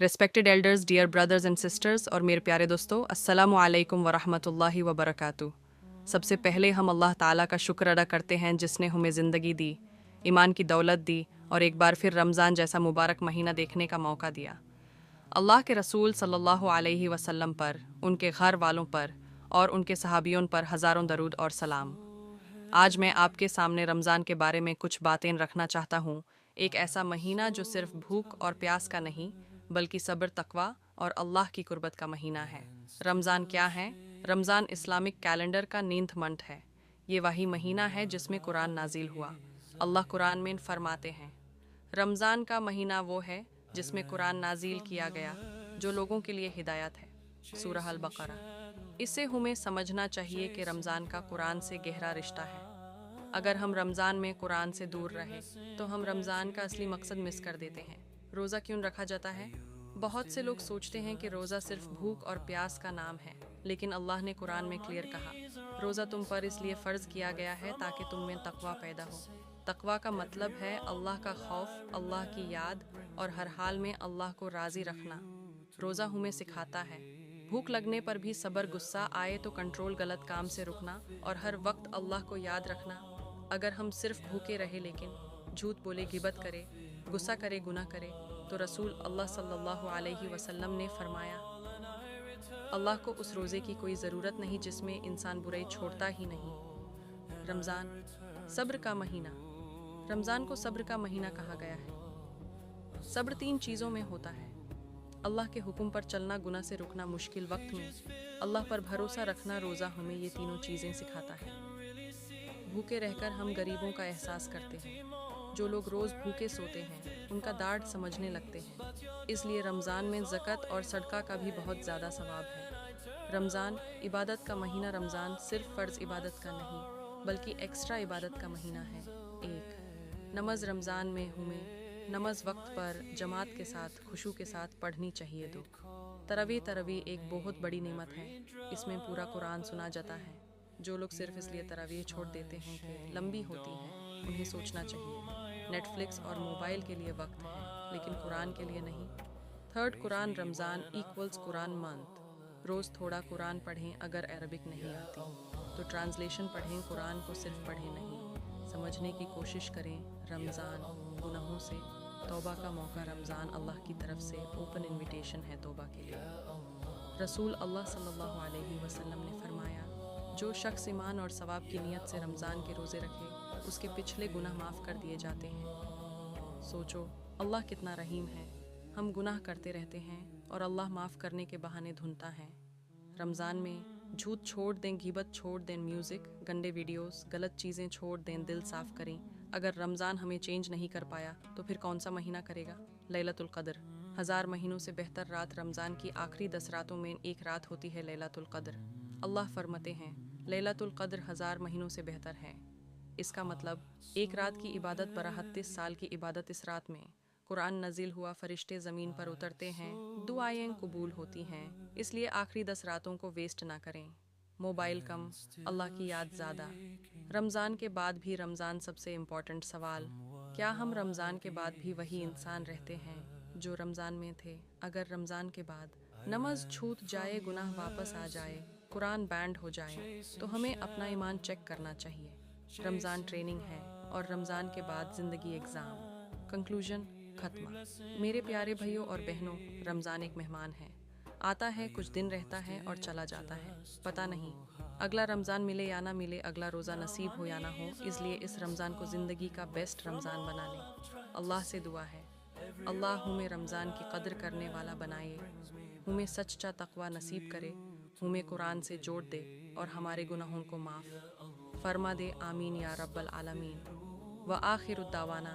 Respected elders, dear brothers and sisters और मेरे प्यारे दोस्तों, अस्सलामु अलैकुम वरहमतुल्लाहि वबरकातुहू। सबसे पहले हम अल्लाह ताला का शुक्र अदा करते हैं जिसने हमें ज़िंदगी दी, ईमान की दौलत दी और एक बार फिर रमज़ान जैसा मुबारक महीना देखने का मौका दिया। अल्लाह के रसूल सल्लल्लाहु अलैहि वसल्लम पर, उनके घर वालों पर और उनके सहाबियों पर हज़ारों दरूद और सलाम। आज मैं आपके सामने रमज़ान के बारे में कुछ बातें रखना चाहता हूँ। एक ऐसा महीना जो सिर्फ भूख और प्यास का नहीं बल्कि सब्र, तकवा और अल्लाह की कुर्बत का महीना है। रमज़ान क्या है? रमज़ान इस्लामिक कैलेंडर का नींथ मंथ है। ये वही महीना है जिसमें कुरान नाजिल हुआ। अल्लाह कुरान में फरमाते हैं, रमज़ान का महीना वो है जिसमें कुरान नाजिल किया गया, जो लोगों के लिए हिदायत है। सूरह अल बकरा। इससे हमें समझना चाहिए कि रमज़ान का कुरान से गहरा रिश्ता है। अगर हम रमज़ान में कुरान से दूर रहे तो हम रमज़ान का असली मकसद मिस कर देते हैं। रोज़ा क्यों रखा जाता है? बहुत से लोग सोचते हैं कि रोज़ा सिर्फ भूख और प्यास का नाम है, लेकिन अल्लाह ने कुरान में क्लियर कहा, रोज़ा तुम पर इसलिए फ़र्ज़ किया गया है ताकि तुम में तकवा पैदा हो। तकवा का मतलब है अल्लाह का खौफ, अल्लाह की याद और हर हाल में अल्लाह को राज़ी रखना। रोज़ा हमें सिखाता है भूख लगने पर भी सब्र, गुस्सा आए तो कंट्रोल, गलत काम से रुकना और हर वक्त अल्लाह को याद रखना। अगर हम सिर्फ भूखे रहे लेकिन झूठ बोले, गिबत करे, गुस्सा करे, गुनाह करे, तो रसूल अल्लाह सल्लल्लाहु अलैहि वसल्लम ने फरमाया, अल्लाह को उस रोज़े की कोई ज़रूरत नहीं जिसमें इंसान बुराई छोड़ता ही नहीं। रमज़ान सब्र का महीना। रमज़ान को सब्र का महीना कहा गया है। सब्र 3 चीज़ों में होता है: अल्लाह के हुक्म पर चलना, गुनाह से रुकना मुश्किल वक्त में, अल्लाह पर भरोसा रखना। रोज़ा हमें ये तीनों चीज़ें सिखाता है। भूखे रहकर हम गरीबों का एहसास करते हैं। जो लोग रोज़ भूखे सोते हैं उनका दर्द समझने लगते हैं। इसलिए रमज़ान में ज़कात और सदका का भी बहुत ज़्यादा सवाब है। रमज़ान इबादत का महीना। रमज़ान सिर्फ फ़र्ज़ इबादत का नहीं बल्कि एक्स्ट्रा इबादत का महीना है। 1. नमाज। रमज़ान में हमें नमाज वक्त पर जमात के साथ, खुशू के साथ पढ़नी चाहिए। 2. तरावी एक बहुत बड़ी नेमत है। इसमें पूरा कुरान सुना जाता है। जो लोग सिर्फ इसलिए तरावी छोड़ देते हैं कि लंबी होती है, उन्हें सोचना चाहिए। नेटफ्लिक्स और मोबाइल के लिए वक्त है लेकिन कुरान के लिए नहीं। 3. कुरान। रमज़ान इक्वल्स कुरान मंथ। रोज़ थोड़ा कुरान पढ़ें। अगर अरबिक नहीं आती तो ट्रांसलेशन पढ़ें। कुरान को सिर्फ पढ़ें नहीं, समझने की कोशिश करें। रमज़ान गुनाहों से तौबा का मौका। रमज़ान अल्लाह की तरफ से ओपन इनविटेशन है तौबा के लिए। रसूल अल्लाह सल्लल्लाहु अलैहि वसल्लम ने फरमाया, जो शख्स ईमान और सवाब की नीयत से रमज़ान के रोज़े रखे, उसके पिछले गुनाह माफ़ कर दिए जाते हैं। सोचो अल्लाह कितना रहीम है। हम गुनाह करते रहते हैं और अल्लाह माफ़ करने के बहाने ढूंढता है। रमज़ान में झूठ छोड़ दें, गीबत छोड़ दें, म्यूज़िक, गंदे वीडियोस, गलत चीज़ें छोड़ दें, दिल साफ़ करें। अगर रमज़ान हमें चेंज नहीं कर पाया तो फिर कौन सा महीना करेगा? लैलतुल क़द्र। 1000 महीनों से बेहतर रात। रमज़ान की आखिरी 10 रातों में एक रात होती है लैलतुल क़द्र। अल्लाह फरमाते हैं, लैलतुल क़द्र 1000 महीनों से बेहतर है। इसका मतलब एक रात की इबादत बरा 32 साल की इबादत। इस रात में कुरान नाजिल हुआ, फरिश्ते ज़मीन पर उतरते हैं, दुआएं कबूल होती हैं। इसलिए आखिरी 10 रातों को वेस्ट ना करें। मोबाइल कम, अल्लाह की याद ज़्यादा। रमज़ान के बाद भी। रमज़ान सबसे इम्पोर्टेंट सवाल, क्या हम रमज़ान के बाद भी वही इंसान रहते हैं जो रमज़ान में थे? अगर रमज़ान के बाद नमाज छूट जाए, गुनाह वापस आ जाए, कुरान बैंड हो जाए, तो हमें अपना ईमान चेक करना चाहिए। रमज़ान ट्रेनिंग है और रमज़ान के बाद ज़िंदगी एग्ज़ाम। कंक्लूजन, खत्मा। मेरे प्यारे भाइयों और बहनों, रमज़ान एक मेहमान है। आता है, कुछ दिन रहता है और चला जाता है। पता नहीं अगला रमज़ान मिले या ना मिले, अगला रोज़ा नसीब हो या ना हो। इसलिए इस रमज़ान को ज़िंदगी का बेस्ट रमज़ान बना लें। अल्लाह से दुआ है, अल्लाह हमें रमज़ान की कद्र करने वाला बनाए, हमें सच्चा तकवा नसीब करे, हमें कुरान से जोड़ दे और हमारे गुनाहों को माफ़ फरमा दे। आमीन या रब्बल आलमीन। व आखिर दावाना